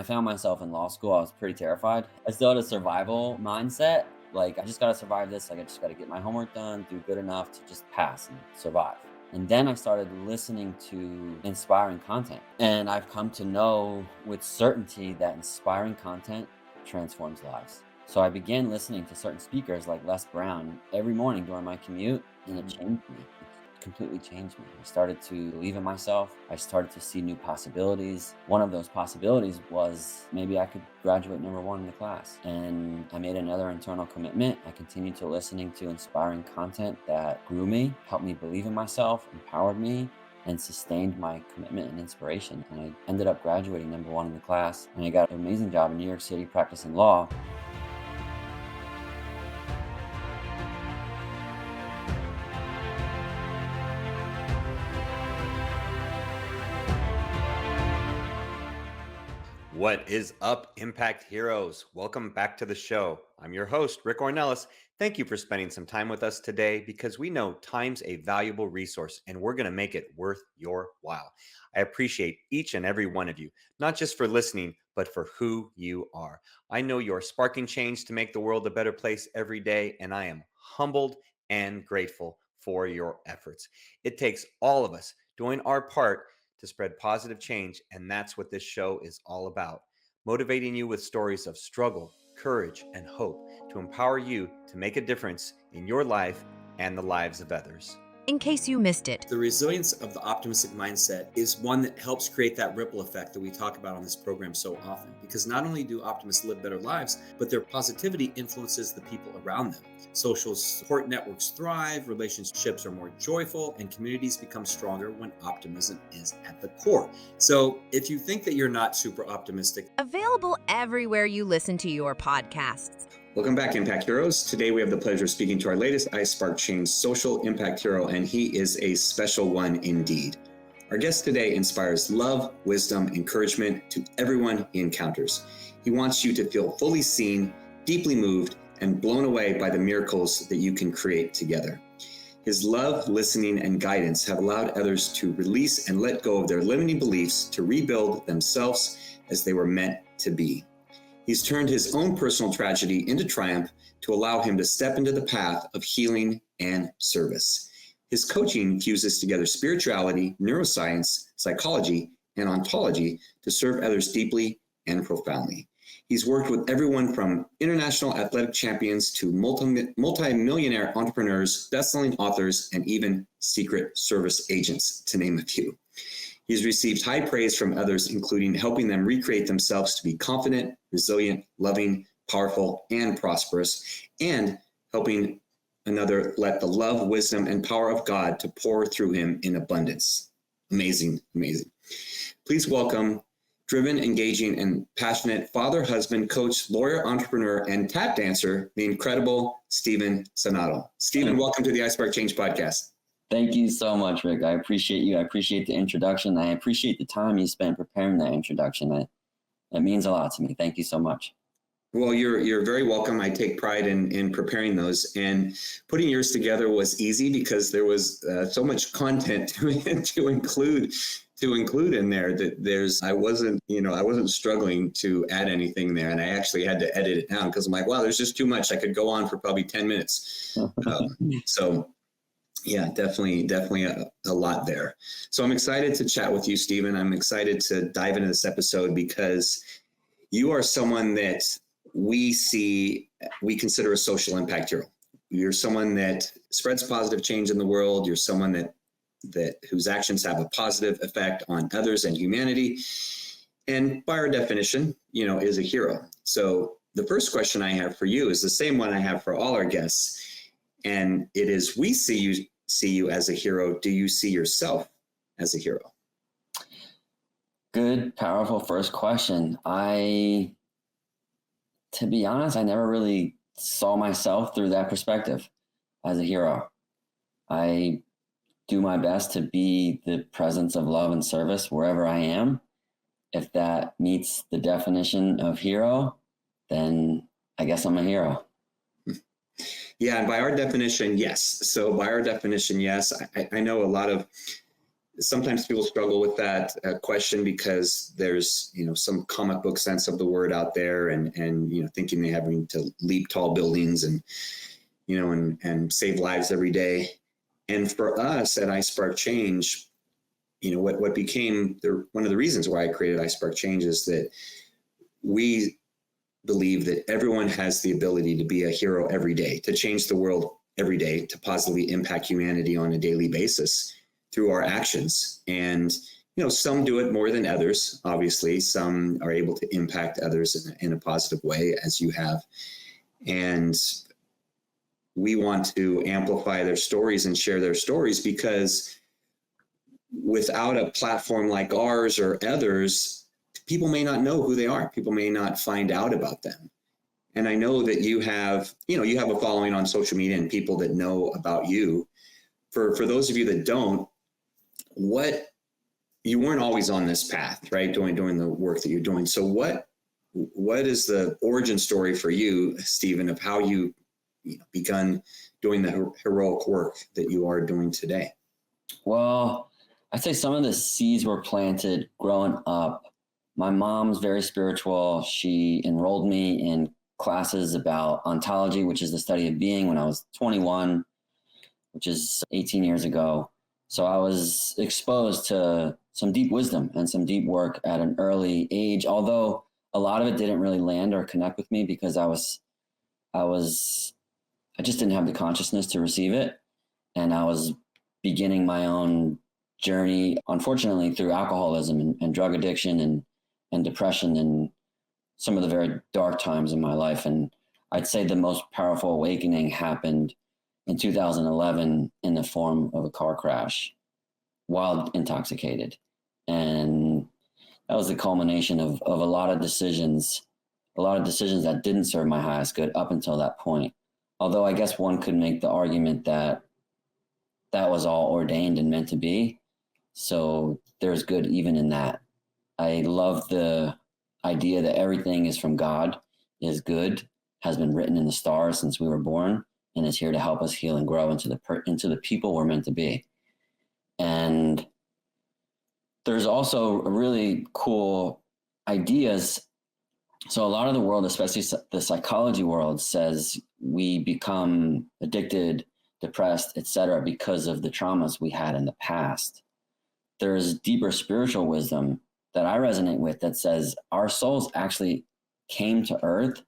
I found myself in law school, I was pretty terrified. I still had a survival mindset. Like, I just got to survive this. Like, I just got to get my homework done, do good enough to just pass and survive. And then I started listening to inspiring content. And I've come to know with certainty that inspiring content transforms lives. So I began listening to certain speakers like Les Brown every morning during my commute, and it changed me. It completely changed me. I started to believe in myself. I started to see new possibilities. One of those possibilities was maybe I could graduate number one in the class. And I made another internal commitment. I continued to listening to inspiring content that grew me, helped me believe in myself, empowered me, and sustained my commitment and inspiration. And I ended up graduating number one in the class. And I got an amazing job in New York City practicing law. What is up, Impact Heroes? Welcome back to the show. I'm your host, Rick Ornelas. Thank you for spending some time with us today because we know time's a valuable resource and we're going to make it worth your while. I appreciate each and every one of you, not just for listening, but for who you are. I know you're sparking change to make the world a better place every day, and I am humbled and grateful for your efforts. It takes all of us doing our part to spread positive change, and that's what this show is all about. Motivating you with stories of struggle, courage, and hope to empower you to make a difference in your life and the lives of others. In case you missed it, the resilience of the optimistic mindset is one that helps create that ripple effect that we talk about on this program so often. Because not only do optimists live better lives, but their positivity influences the people around them. Social support networks thrive, relationships are more joyful, and communities become stronger when optimism is at the core. So if you think that you're not super optimistic, available everywhere you listen to your podcasts. Welcome back, Impact Heroes. Today we have the pleasure of speaking to our latest iSpark Change social impact hero, and he is a special one indeed. Our guest today inspires love, wisdom, encouragement to everyone he encounters. He wants you to feel fully seen, deeply moved, and blown away by the miracles that you can create together. His love, listening, and guidance have allowed others to release and let go of their limiting beliefs to rebuild themselves as they were meant to be. He's turned his own personal tragedy into triumph to allow him to step into the path of healing and service. His coaching fuses together spirituality, neuroscience, psychology, and ontology to serve others deeply and profoundly. He's worked with everyone from international athletic champions to multi-millionaire entrepreneurs, best-selling authors, and even Secret Service agents, to name a few. He's received high praise from others, including helping them recreate themselves to be confident, resilient, loving, powerful, and prosperous, and helping another let the love, wisdom, and power of God to pour through him in abundance. Amazing, amazing. Please welcome driven, engaging, and passionate father, husband, coach, lawyer, entrepreneur, and tap dancer, the incredible Steven Sonato. Steven, welcome to the iSpark Change podcast. Thank you so much, Rick. I appreciate you. I appreciate the introduction. I appreciate the time you spent preparing that introduction. That means a lot to me. Thank you so much. Well, you're very welcome. I take pride in preparing those, and putting yours together was easy because there was so much content to include in there that I wasn't struggling to add anything there, and I actually had to edit it down because I'm like, wow, there's just too much. I could go on for probably 10 minutes. So. Yeah, definitely a lot there. So I'm excited to chat with you, Steven. I'm excited to dive into this episode because you are someone that we consider a social impact hero. You're someone that spreads positive change in the world. You're someone that whose actions have a positive effect on others and humanity. And by our definition, is a hero. So the first question I have for you is the same one I have for all our guests. And it is, we see you as a hero. Do you see yourself as a hero? Good, powerful first question. To be honest, I never really saw myself through that perspective as a hero. I do my best to be the presence of love and service wherever I am. If that meets the definition of hero, then I guess I'm a hero. Yeah, and by our definition, yes. So by our definition, yes. I know a lot of Sometimes people struggle with that question because there's, some comic book sense of the word out there, and thinking they having to leap tall buildings and, and save lives every day. And for us at iSpark Change, what became one of the reasons why I created iSpark Change is that we believe that everyone has the ability to be a hero every day, to change the world every day, to positively impact humanity on a daily basis through our actions. And, some do it more than others. Obviously, some are able to impact others in a positive way, as you have. And we want to amplify their stories and share their stories, because without a platform like ours or others, people may not know who they are. People may not find out about them. And I know that you have a following on social media and people that know about you. For those of you that don't, you weren't always on this path, right? Doing the work that you're doing. So what is the origin story for you, Steven, of how you begun doing the heroic work that you are doing today? Well, I'd say some of the seeds were planted growing up. My mom's very spiritual. She enrolled me in classes about ontology, which is the study of being, when I was 21, which is 18 years ago. So I was exposed to some deep wisdom and some deep work at an early age, although a lot of it didn't really land or connect with me because I just didn't have the consciousness to receive it. And I was beginning my own journey, unfortunately, through alcoholism and drug addiction and depression and some of the very dark times in my life. And I'd say the most powerful awakening happened in 2011 in the form of a car crash while intoxicated. And that was the culmination of a lot of decisions that didn't serve my highest good up until that point. Although I guess one could make the argument that was all ordained and meant to be. So there's good even in that. I love the idea that everything is from God, is good, has been written in the stars since we were born, and is here to help us heal and grow into the people we're meant to be. And there's also really cool ideas. So a lot of the world, especially the psychology world, says we become addicted, depressed, etc., because of the traumas we had in the past. There's deeper spiritual wisdom that I resonate with that says our souls actually came to earth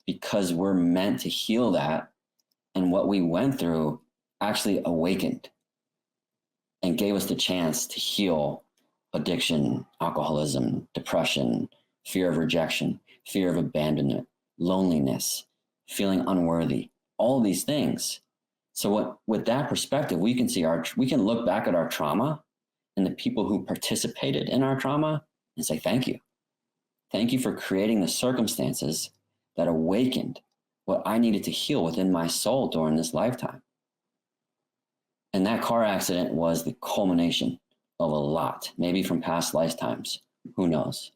because we're meant to heal that. And what we went through actually awakened and gave us the chance to heal addiction, alcoholism, depression, fear of rejection, fear of abandonment, loneliness, feeling unworthy, all these things. So with that perspective, we can look back at our trauma and the people who participated in our trauma and say, thank you. Thank you for creating the circumstances that awakened what I needed to heal within my soul during this lifetime. And that car accident was the culmination of a lot, maybe from past lifetimes, who knows?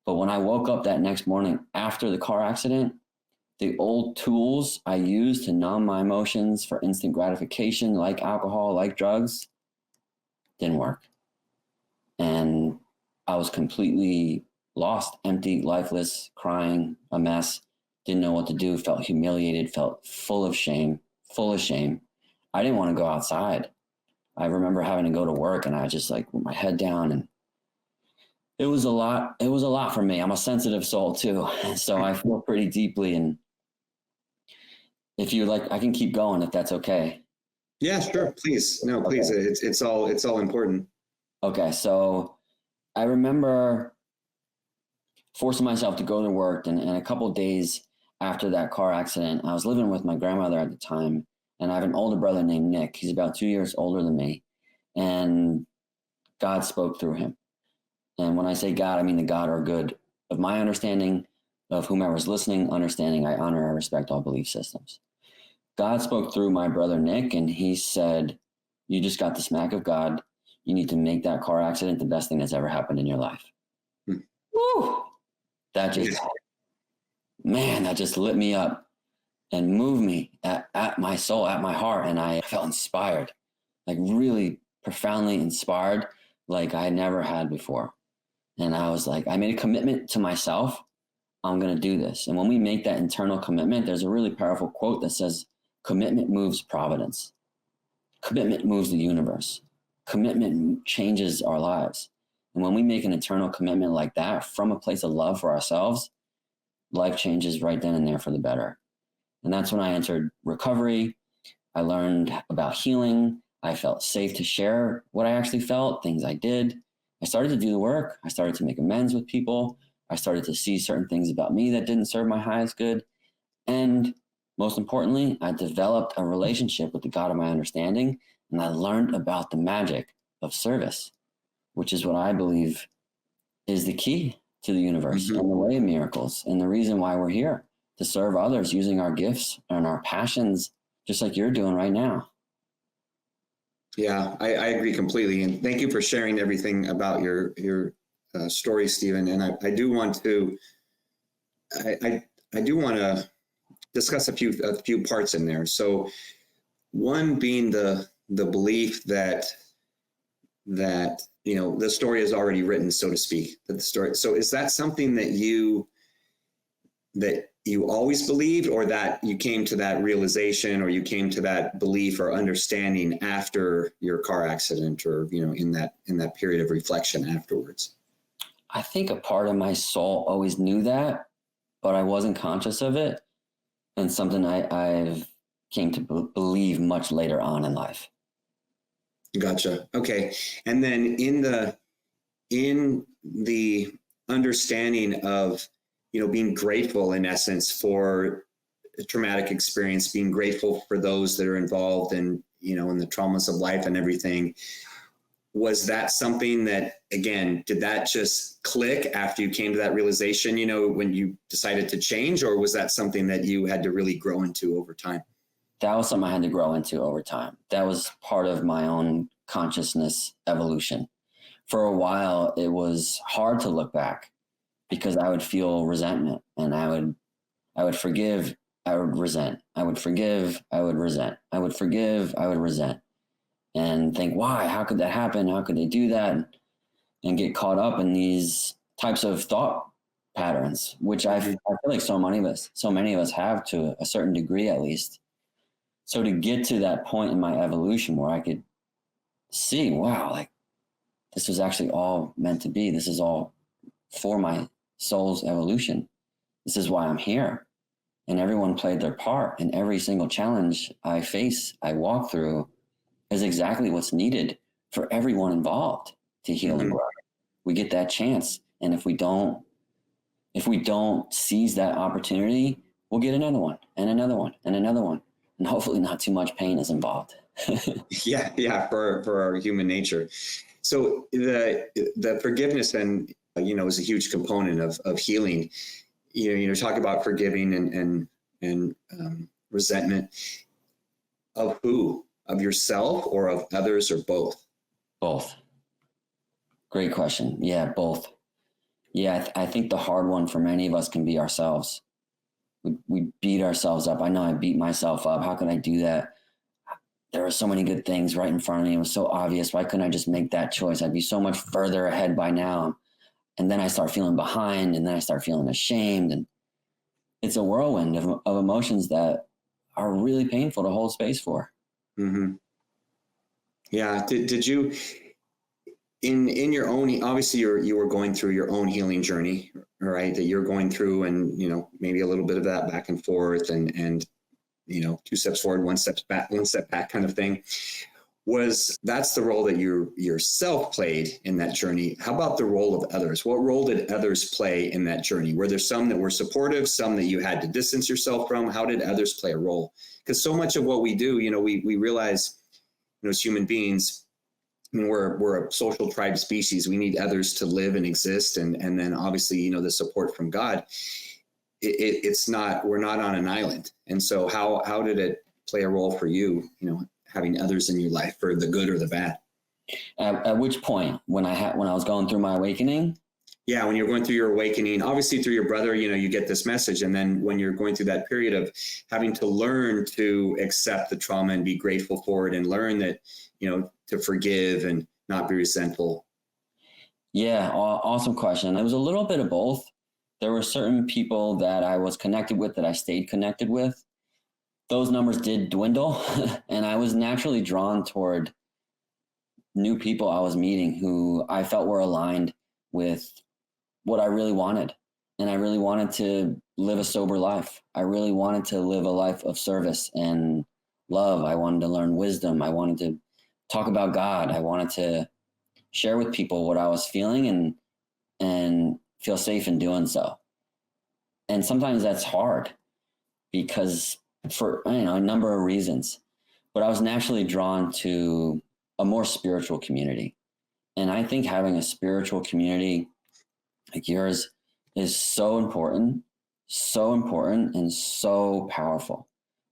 But when I woke up that next morning after the car accident, the old tools I used to numb my emotions for instant gratification, like alcohol, like drugs, didn't work. And I was completely lost, empty, lifeless, crying, a mess, didn't know what to do, felt humiliated, felt full of shame. I didn't want to go outside. I remember having to go to work and I just with my head down, and it was a lot for me. I'm a sensitive soul too. So I feel pretty deeply. And if you like, I can keep going if that's okay. Yeah, sure. Please. No, please. Okay. It's all important. Okay. So I remember forcing myself to go to work, and a couple of days after that car accident, I was living with my grandmother at the time, and I have an older brother named Nick. He's about 2 years older than me, and God spoke through him. And when I say God, I mean the God or good of my understanding, of whomever's listening, understanding. I honor and respect all belief systems. God spoke through my brother Nick, and he said, you just got the smack of God. You need to make that car accident the best thing that's ever happened in your life. Woo! That just lit me up and moved me at my soul, at my heart. And I felt inspired, like really profoundly inspired like I never had before. And I was like, I made a commitment to myself. I'm going to do this. And when we make that internal commitment, there's a really powerful quote that says, commitment moves providence. Commitment moves the universe. Commitment changes our lives. And when we make an internal commitment like that from a place of love for ourselves, life changes right then and there for the better. And that's when I entered recovery. I learned about healing. I felt safe to share what I actually felt, things I did. I started to do the work. I started to make amends with people. I started to see certain things about me that didn't serve my highest good. And most importantly, I developed a relationship with the God of my understanding, and I learned about the magic of service, which is what I believe is the key to the universe and the way of miracles and the reason why we're here, to serve others using our gifts and our passions, just like you're doing right now. Yeah, I agree completely. And thank you for sharing everything about your story, Steven. And I do want to, I do want to discuss a few parts in there. So one being the belief that the story is already written, so to speak. That the story. So is that something that you always believed, or that you came to that realization, or you came to that belief or understanding after your car accident, or in that period of reflection afterwards? I think a part of my soul always knew that, but I wasn't conscious of it, and something I've came to believe much later on in life. Gotcha. Okay. And then in the understanding of, being grateful in essence for a traumatic experience, being grateful for those that are involved in the traumas of life and everything, was that something that, again, did that just click after you came to that realization, when you decided to change, or was that something that you had to really grow into over time? That was something I had to grow into over time. That was part of my own consciousness evolution. For a while, it was hard to look back because I would feel resentment, and I would forgive, I would resent. I would forgive, I would resent. I would forgive, I would resent. And think, why? How could that happen? How could they do that? And get caught up in these types of thought patterns, which I feel like so many of us have, to a certain degree at least. So to get to that point in my evolution where I could see, wow, like this was actually all meant to be. This is all for my soul's evolution. This is why I'm here. And everyone played their part. And every single challenge I face, I walk through, is exactly what's needed for everyone involved to heal and grow. We get that chance. And if we don't seize that opportunity, we'll get another one and another one and another one. And hopefully not too much pain is involved. Yeah, for our human nature. So the forgiveness then, is a huge component of healing. Talk about forgiving and resentment of who? Of yourself or of others, or both? Both. Great question. Yeah, both. Yeah, I think the hard one for many of us can be ourselves. We beat ourselves up. I know I beat myself up. How could I do that? There are so many good things right in front of me. It was so obvious. Why couldn't I just make that choice? I'd be so much further ahead by now. And then I start feeling behind, and then I start feeling ashamed. And it's a whirlwind of emotions that are really painful to hold space for. Mm-hmm. Yeah. Did you, in your own, obviously you were going through your own healing journey, right? That you're going through, and, maybe a little bit of that back and forth and 2 steps forward, 1 step back kind of thing. That's the role that you yourself played in that journey. How about the role of others? What role did others play in that journey? Were there some that were supportive, some that you had to distance yourself from? How did others play a role? Because so much of what we do, we realize, as human beings, we're a social tribe species. We need others to live and exist. And then obviously, the support from God, it's not, we're not on an island. And so how did it play a role for you, having others in your life, for the good or the bad? At which point? When I was going through my awakening? Yeah, when you're going through your awakening, obviously through your brother, you get this message. And then when you're going through that period of having to learn to accept the trauma and be grateful for it, and learn that, to forgive and not be resentful, Yeah, awesome question. It was a little bit of both. There were certain people that I was connected with that I stayed connected with. Those numbers did dwindle, and I was naturally drawn toward new people I was meeting who I felt were aligned with what I really wanted. And I really wanted to live a sober life. I really wanted to live a life of service and love. I wanted to learn wisdom. I wanted to talk about God. I wanted to share with people what I was feeling and feel safe in doing so. And sometimes that's hard because for a number of reasons. But I was naturally drawn to a more spiritual community. And I think having a spiritual community like yours is so important, and so powerful.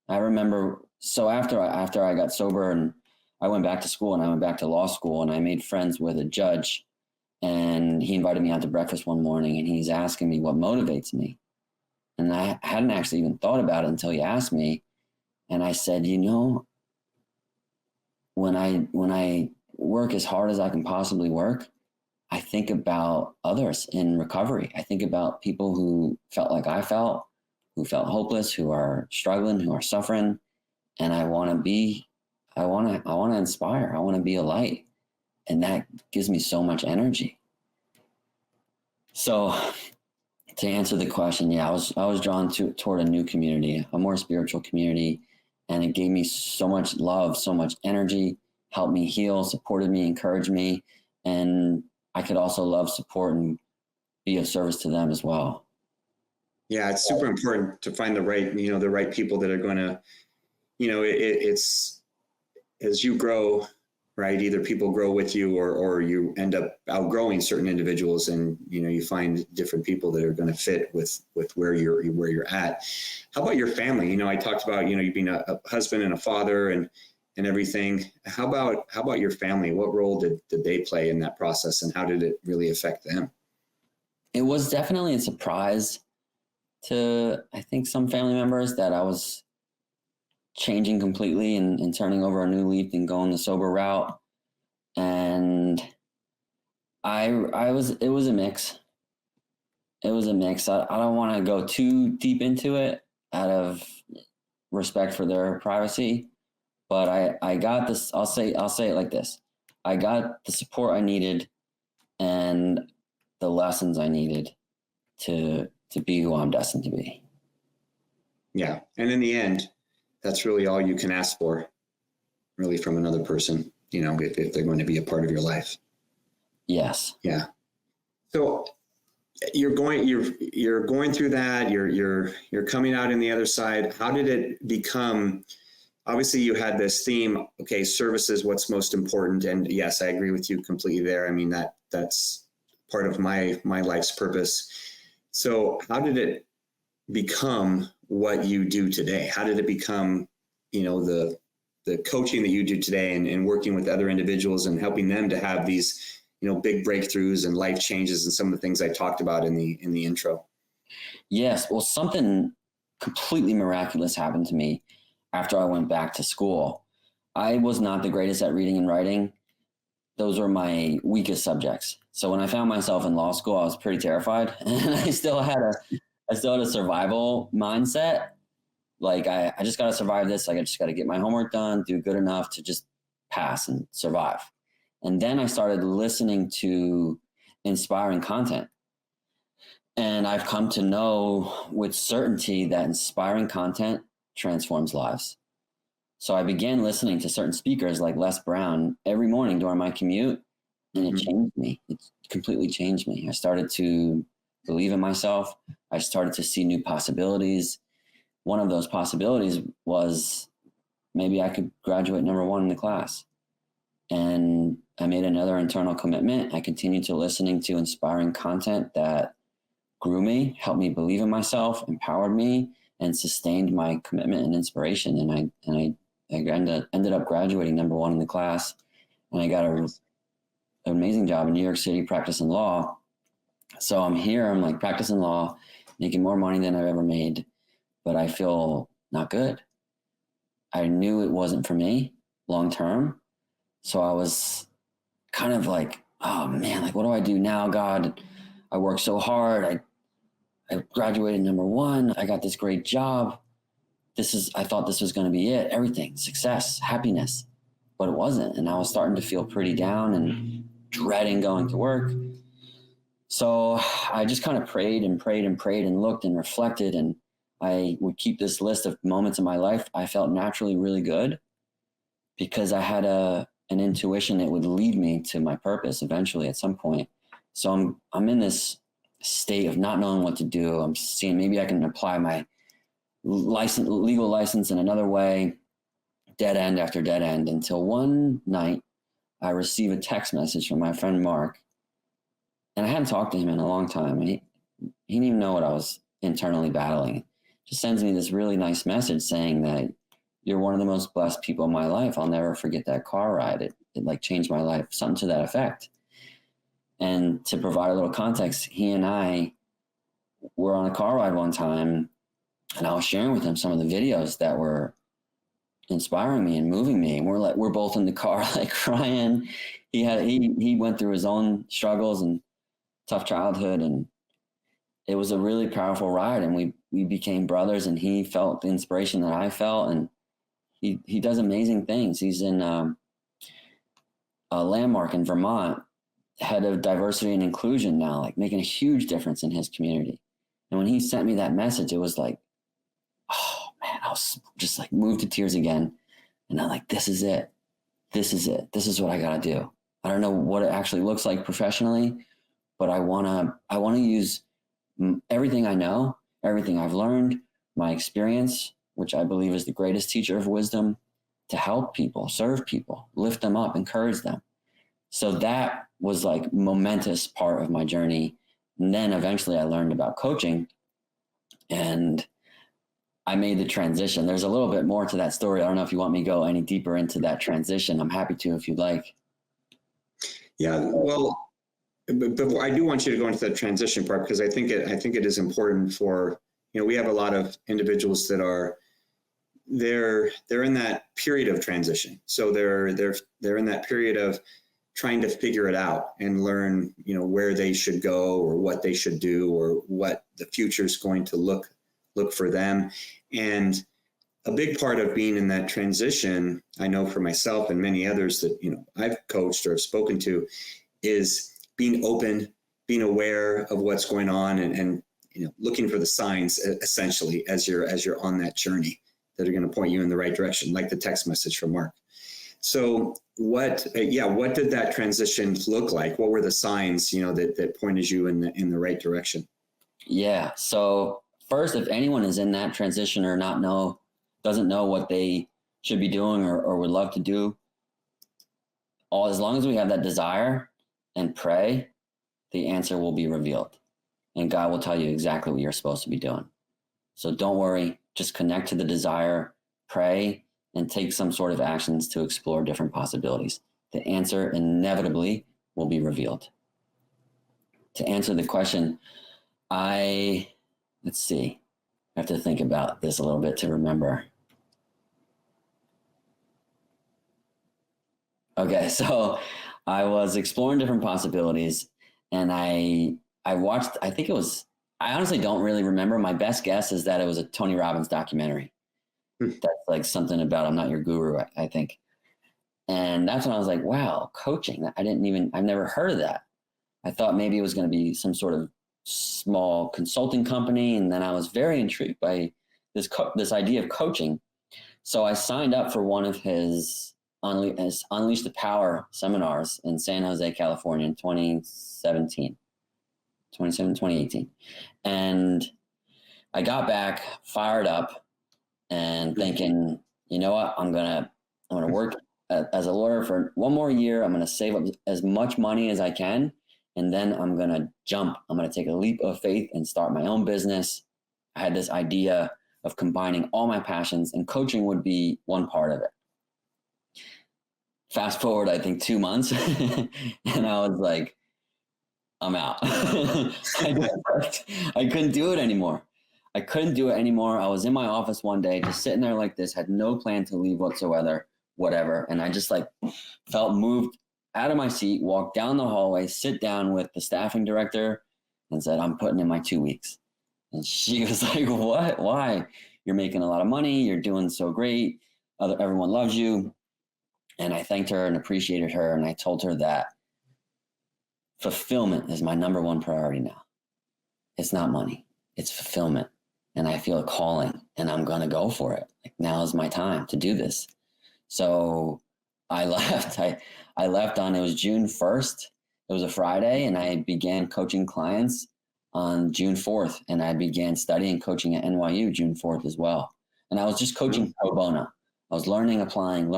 I remember, so after I got sober and I went back to school and I went back to law school and I made friends with a judge, and he invited me out to breakfast one morning and he's asking me what motivates me. And I hadn't actually even thought about it until he asked me. And I said, when I work as hard as I can possibly work, I think about others in recovery. I think about people who felt like I felt, who felt hopeless, who are struggling, who are suffering. And I want to inspire. I want to be a light. And that gives me so much energy. So to answer the question, yeah, I was drawn toward a new community, a more spiritual community. And it gave me so much love, so much energy, helped me heal, supported me, encouraged me. And I could also love, support, and be of service to them as well. Yeah, it's super important to find the right people that are going to, it's as you grow, right? Either people grow with you or you end up outgrowing certain individuals, and you find different people that are going to fit with where you're at. How about your family? I talked about you being a husband and a father and everything. How about your family? What role did they play in that process, and how did it really affect them? It was definitely a surprise to, I think, some family members that I was changing completely and turning over a new leaf and going the sober route. And it was a mix. It was a mix. I don't want to go too deep into it out of respect for their privacy, but I got this. I'll say it like this. I got the support I needed and the lessons I needed to be who I'm destined to be. Yeah. And in the end, that's really all you can ask for, really, from another person, if they're going to be a part of your life. Yes. Yeah. So you're going through that, you're coming out in the other side. How did it become, obviously you had this theme, okay, service is what's most important. And yes, I agree with you completely there. I mean, that's part of my life's purpose. So how did it become what you do today? How did it become, the coaching that you do today and working with other individuals and helping them to have these, big breakthroughs and life changes and some of the things I talked about in the intro? Yes. Well, something completely miraculous happened to me after I went back to school. I was not the greatest at reading and writing. Those were my weakest subjects. So when I found myself in law school, I was pretty terrified, and I still had a survival mindset. Like I just got to survive this. Like I just got to get my homework done, do good enough to just pass and survive. And then I started listening to inspiring content. And I've come to know with certainty that inspiring content transforms lives. So I began listening to certain speakers like Les Brown every morning during my commute, and it changed me. It completely changed me. I started to believe in myself. I started to see new possibilities. One of those possibilities was maybe I could graduate number one in the class. And I made another internal commitment. I continued to listening to inspiring content that grew me, helped me believe in myself, empowered me, and sustained my commitment and inspiration. And I ended up graduating number one in the class, and I got an amazing job in New York City practicing law. So I'm here, I'm like practicing law, making more money than I've ever made, but I feel not good. I knew it wasn't for me long term. So I was kind of like oh man, like, what do I do now, God? I worked so hard. I graduated number one. I got this great job. I thought this was going to be it. Everything, success, happiness, but it wasn't. And I was starting to feel pretty down and dreading going to work. So I just kind of prayed and prayed and prayed and looked and reflected. And I would keep this list of moments in my life I felt naturally really good, because I had an intuition that would lead me to my purpose eventually at some point. So I'm in this state of not knowing what to do. I'm seeing maybe I can apply my legal license in another way, dead end after dead end, until one night I receive a text message from my friend Mark. And I hadn't talked to him in a long time. He didn't even know what I was internally battling. Just sends me this really nice message saying that you're one of the most blessed people in my life. I'll never forget that car ride. It like changed my life, something to that effect. And to provide a little context, he and I were on a car ride one time, and I was sharing with him some of the videos that were inspiring me and moving me. And we're both in the car, like crying. He went through his own struggles and tough childhood, and it was a really powerful ride. And we became brothers, and he felt the inspiration that I felt. And he does amazing things. He's in a Landmark in Vermont, head of diversity and inclusion now, like making a huge difference in his community. And when he sent me that message, it was like, oh man, I was just like moved to tears again. And I'm like, this is it. This is it. This is what I got to do. I don't know what it actually looks like professionally, but I want to use everything I know, everything I've learned, my experience, which I believe is the greatest teacher of wisdom, to help people, serve people, lift them up, encourage them. So that was like momentous part of my journey. And then eventually I learned about coaching, and I made the transition. There's a little bit more to that story. I don't know if you want me to go any deeper into that transition. I'm happy to, if you'd like. Yeah, well, but I do want you to go into that transition part, because I think it is important for, we have a lot of individuals that are, they're in that period of transition. So they're in that period of trying to figure it out and learn, where they should go or what they should do or what the future is going to look for them. And a big part of being in that transition, I know for myself and many others that, I've coached or have spoken to, is being open, being aware of what's going on, and looking for the signs essentially as you're on that journey that are going to point you in the right direction, like the text message from Mark. So what did that transition look like? What were the signs, that pointed you in the right direction? Yeah. So first, if anyone is in that transition or doesn't know what they should be doing or would love to do, as long as we have that desire and pray, the answer will be revealed, and God will tell you exactly what you're supposed to be doing. So don't worry, just connect to the desire, pray, and take some sort of actions to explore different possibilities. The answer inevitably will be revealed. To answer the question, let's see, I have to think about this a little bit to remember. Okay, so I was exploring different possibilities, and I watched, I honestly don't really remember. My best guess is that it was a Tony Robbins documentary. That's like something about I'm not your guru, I think. And that's when I was like, wow, coaching. I've never heard of that. I thought maybe it was going to be some sort of small consulting company. And then I was very intrigued by this idea of coaching. So I signed up for one of his Unleash the Power seminars in San Jose, California in 2018. And I got back fired up and thinking, you know what, I'm going to work as a lawyer for one more year. I'm going to save up as much money as I can. And then I'm going to jump. I'm going to take a leap of faith and start my own business. I had this idea of combining all my passions, and coaching would be one part of it. Fast forward, I think 2 months, and I was like, I'm out. I couldn't do it anymore. I was in my office one day, just sitting there like this, had no plan to leave whatsoever, and I just like felt moved out of my seat, walked down the hallway, sit down with the staffing director and said, I'm putting in my 2 weeks. And she was like, what? Why? You're making a lot of money. You're doing so great. Everyone loves you. And I thanked her and appreciated her. And I told her that fulfillment is my number one priority now. It's not money. It's fulfillment. And I feel a calling and I'm going to go for it. Like, now is my time to do this. So I left. I left on, it was June 1st. It was a Friday, and I began coaching clients on June 4th. And I began studying coaching at NYU June 4th as well. And I was just coaching pro bono. I was learning, applying.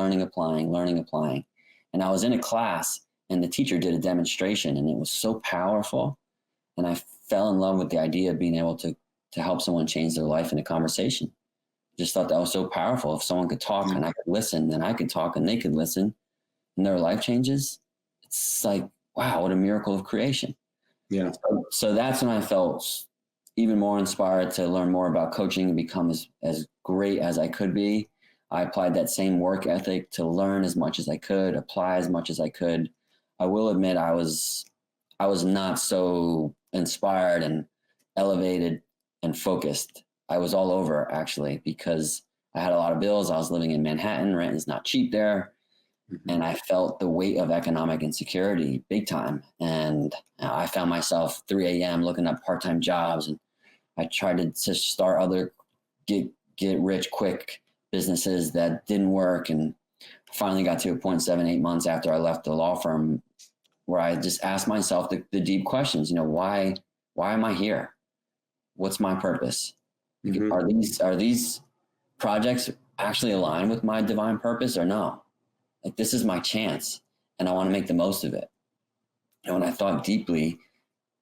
And I was in a class, and the teacher did a demonstration, and it was so powerful. And I fell in love with the idea of being able to help someone change their life in a conversation. Just thought that was so powerful. If someone could talk and I could listen, then I could talk and they could listen, and their life changes. It's like, wow, what a miracle of creation. Yeah. So that's when I felt even more inspired to learn more about coaching and become as great as I could be. I applied that same work ethic to learn as much as I could, apply as much as I could. I will admit I was not so inspired and elevated and focused. I was all over, actually, because I had a lot of bills. I was living in Manhattan. Rent is not cheap there. Mm-hmm. And I felt the weight of economic insecurity big time. And I found myself 3 a.m. looking up part-time jobs. And I tried to start other get rich quick businesses that didn't work. And finally got to a point 7-8 months after I left the law firm where I just asked myself the deep questions, why am I here? What's my purpose? Mm-hmm. Are these projects actually aligned with my divine purpose or no? Like, this is my chance and I want to make the most of it. When I thought deeply,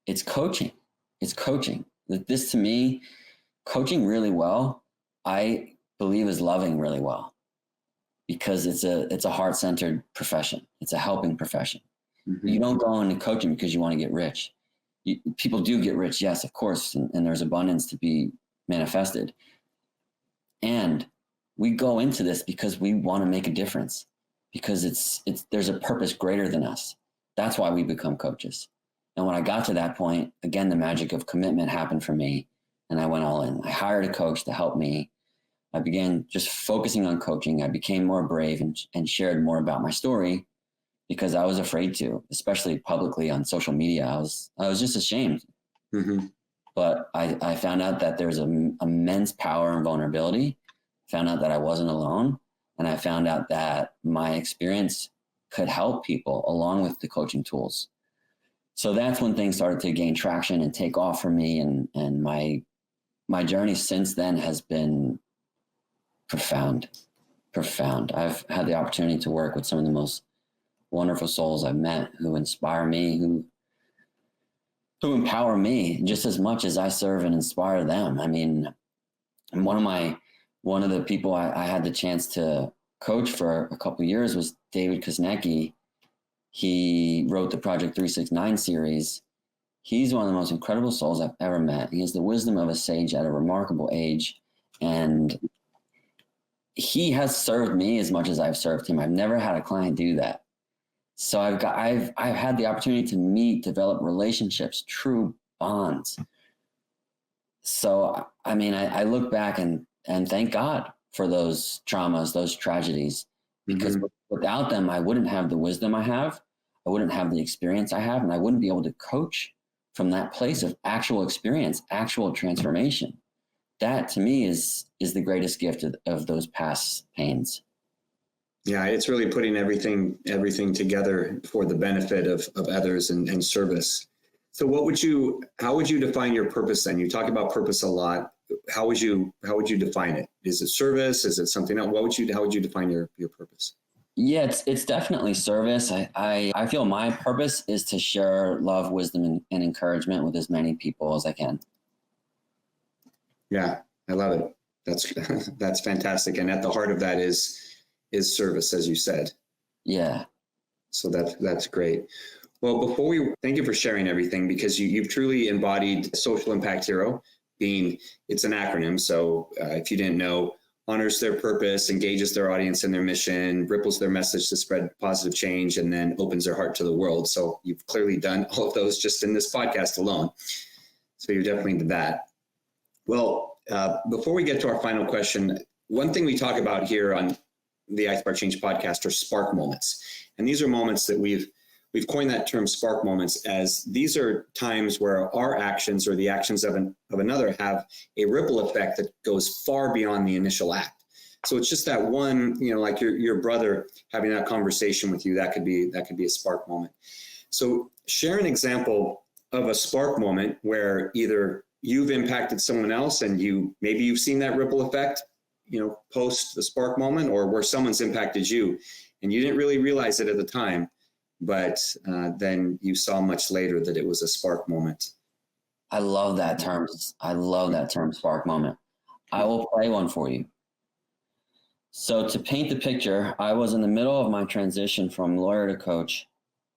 it's coaching. This, to me, coaching really well, I believe, is loving really well, because it's a heart-centered profession. It's a helping profession. Mm-hmm. You don't go into coaching because you want to get rich. People do get rich, yes, of course, and there's abundance to be manifested. And we go into this because we want to make a difference, because there's a purpose greater than us. That's why we become coaches. And when I got to that point, again, the magic of commitment happened for me, and I went all in. I hired a coach to help me. I began just focusing on coaching. I became more brave and shared more about my story, because I was afraid to, especially publicly on social media. I was just ashamed. Mm-hmm. But I found out that there's immense power in vulnerability. Found out that I wasn't alone. And I found out that my experience could help people along with the coaching tools. So that's when things started to gain traction and take off for me. And my journey since then has been profound. I've had the opportunity to work with some of the most wonderful souls I've met, who inspire me, who empower me just as much as I serve and inspire them. I mean, one of the people I had the chance to coach for a couple of years was David Kuznicki. He wrote the Project 369 series. He's one of the most incredible souls I've ever met. He has the wisdom of a sage at a remarkable age. And he has served me as much as I've served him. I've never had a client do that. So I've had the opportunity to meet, develop relationships, true bonds. So, I mean, I look back and thank God for those traumas, those tragedies, because without them, I wouldn't have the wisdom I have. I wouldn't have the experience I have, and I wouldn't be able to coach from that place of actual experience, actual transformation. That, to me, is the greatest gift of those past pains. Yeah, it's really putting everything together for the benefit of others and service. So how would you define your purpose then? You talk about purpose a lot. How would you define it? Is it service? Is it something else? How would you define your purpose? Yeah, it's definitely service. I feel my purpose is to share love, wisdom, and encouragement with as many people as I can. Yeah, I love it. That's fantastic. And at the heart of that is service, as you said. Yeah. So that's great. Well, thank you for sharing everything, because you've truly embodied social impact hero. It's an acronym. So if you didn't know, honors their purpose, engages their audience in their mission, ripples their message to spread positive change, and then opens their heart to the world. So you've clearly done all of those just in this podcast alone. So you're definitely that. Well, before we get to our final question, one thing we talk about here on the iSpark Change podcast are spark moments. And these are moments that we've coined that term spark moments as these are times where our actions or the actions of another have a ripple effect that goes far beyond the initial act. So it's just that one, like your brother having that conversation with you, that could be a spark moment. So share an example of a spark moment where either you've impacted someone else and maybe you've seen that ripple effect, post the spark moment, or where someone's impacted you and you didn't really realize it at the time, but then you saw much later that it was a spark moment. I love that term. Spark moment. I will play one for you. So to paint the picture, I was in the middle of my transition from lawyer to coach.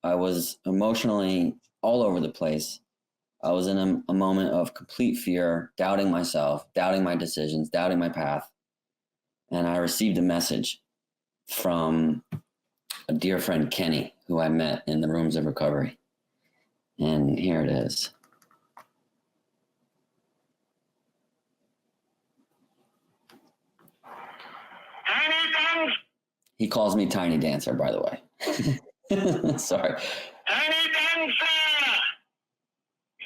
I was emotionally all over the place. I was in a moment of complete fear, doubting myself, doubting my decisions, doubting my path. And I received a message from a dear friend, Kenny, who I met in the rooms of recovery. And here it is. Tiny Dancer! He calls me Tiny Dancer, by the way. Sorry. Tiny Dancer!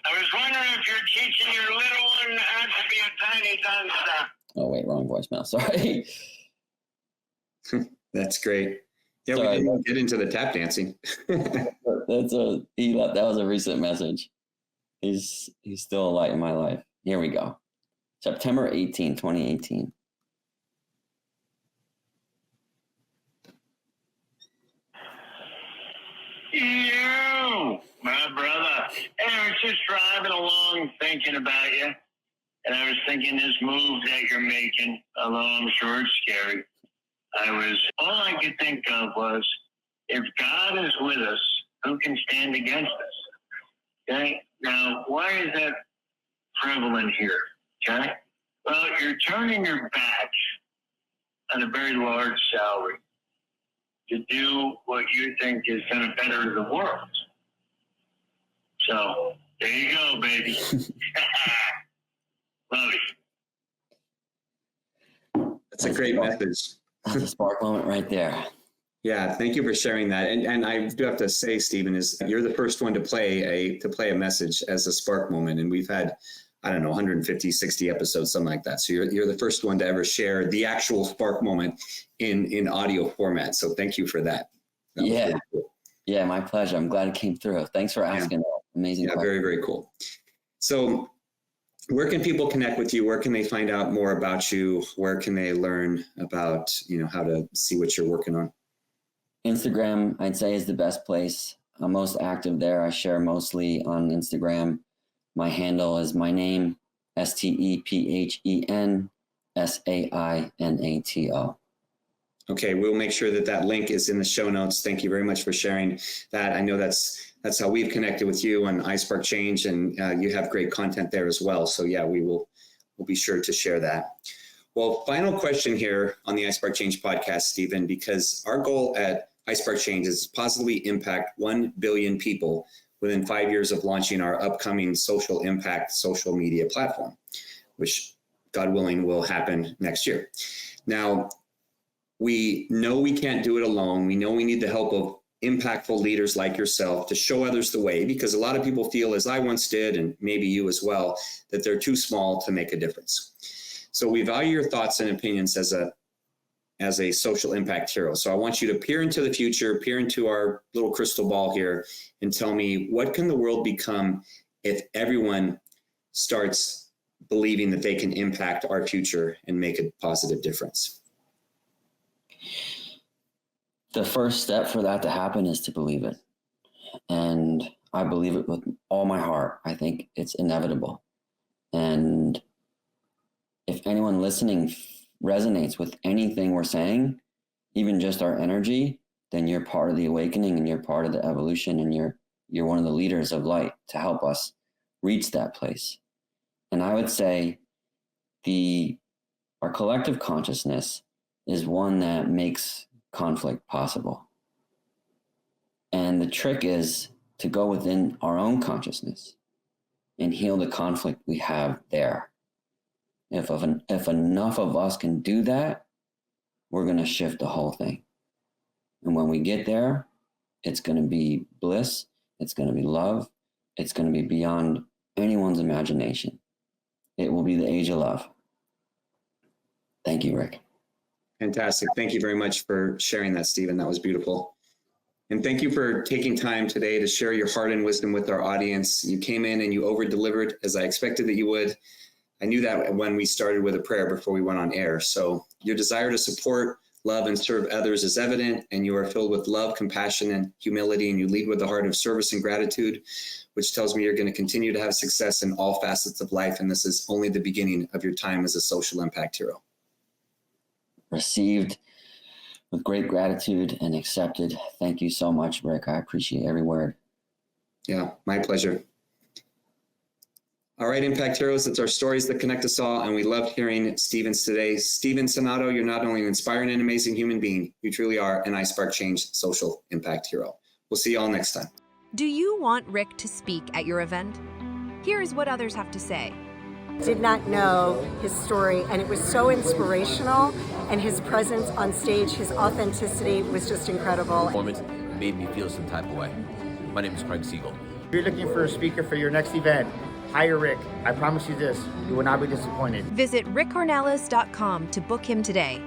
I was wondering if you're teaching your little one how to be a tiny dancer. Oh, wait, wrong voicemail. Sorry. That's great. Yeah, Sorry. We didn't get into the tap dancing. That was a recent message. He's still a light in my life. Here we go. September 18, 2018. You, my brother. And I was just driving along thinking about you. And I was thinking this move that you're making, although I'm sure it's scary, all I could think of was, if God is with us, who can stand against us? Okay? Now, why is that prevalent here? Okay? Well, you're turning your back on a very large salary to do what you think is going to better the world. So, there you go, baby. Love you. That's a great message. That's a spark moment right there. Yeah, thank you for sharing that. And I do have to say, Steven, is you're the first one to play a message as a spark moment. And we've had, 150, 60 episodes, something like that. So you're the first one to ever share the actual spark moment in audio format. So thank you for that. Yeah. Really cool. Yeah, my pleasure. I'm glad it came through. Thanks for asking. Yeah. Amazing. Yeah, very, very cool. So where can people connect with you? Where can they find out more about you? Where can they learn about, how to see what you're working on? Instagram, I'd say, is the best place. I'm most active there. I share mostly on Instagram. My handle is my name, StephenSainato. Okay, we'll make sure that link is in the show notes. Thank you very much for sharing that. I know that's how we've connected with you on iSpark Change, and you have great content there as well. So yeah, we'll be sure to share that. Well, final question here on the iSpark Change podcast, Steven, because our goal at iSpark Change is to positively impact 1 billion people within 5 years of launching our upcoming social impact social media platform, which, God willing, will happen next year. Now, we know we can't do it alone. We know we need the help of impactful leaders like yourself to show others the way, because a lot of people feel, as I once did, and maybe you as well, that they're too small to make a difference. So we value your thoughts and opinions as a social impact hero. So I want you to peer into the future, peer into our little crystal ball here, and tell me, what can the world become if everyone starts believing that they can impact our future and make a positive difference? The first step for that to happen is to believe it. And I believe it with all my heart. I think it's inevitable. And if anyone listening resonates with anything we're saying, even just our energy, then you're part of the awakening and you're part of the evolution, and you're one of the leaders of light to help us reach that place. And I would say the Our collective consciousness is one that makes conflict possible. And the trick is to go within our own consciousness and heal the conflict we have there. If enough of us can do that, we're going to shift the whole thing. And when we get there, it's going to be bliss. It's going to be love. It's going to be beyond anyone's imagination. It will be the age of love. Thank you, Rick. Fantastic. Thank you very much for sharing that, Steven. That was beautiful. And thank you for taking time today to share your heart and wisdom with our audience. You came in and you over-delivered as I expected that you would. I knew that when we started with a prayer before we went on air. So your desire to support, love, and serve others is evident, and you are filled with love, compassion, and humility, and you lead with a heart of service and gratitude, which tells me you're going to continue to have success in all facets of life, and this is only the beginning of your time as a social impact hero. Received with great gratitude and accepted. Thank you so much, Rick. I appreciate every word. Yeah, my pleasure. All right, Impact Heroes, it's our stories that connect us all, and we loved hearing Steven's today. Steven Sonato, you're not only an inspiring and amazing human being, you truly are an iSpark Change social impact hero. We'll see you all next time. Do you want Rick to speak at your event? Here's what others have to say. Did not know his story, and it was so inspirational, and his presence on stage, his authenticity was just incredible. Performance made me feel some type of way. My name is Craig Siegel. If you're looking for a speaker for your next event, hire Rick. I promise you this, you will not be disappointed. Visit rickcornelis.com to book him today.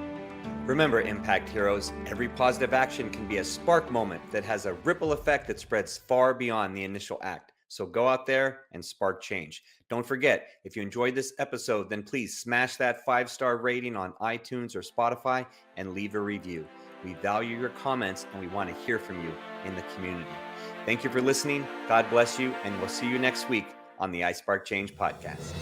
Remember, Impact Heroes, every positive action can be a spark moment that has a ripple effect that spreads far beyond the initial act. So go out there and spark change. Don't forget, if you enjoyed this episode, then please smash that 5-star rating on iTunes or Spotify and leave a review. We value your comments and we want to hear from you in the community. Thank you for listening. God bless you, and we'll see you next week on the iSpark Change podcast.